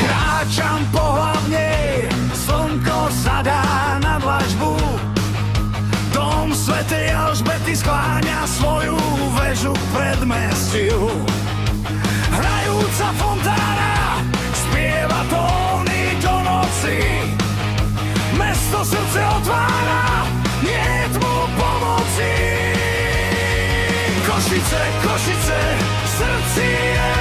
Kráčam po hlavnej, slnko sadá na dlažbu. Dom svätej Alžbety skláňa svoju väžu k predmestiu. Hrajúca fontána spieva tóny do noci. Mesto srdce otvára, niet mu pomoci. Košice, Košice, v srdci je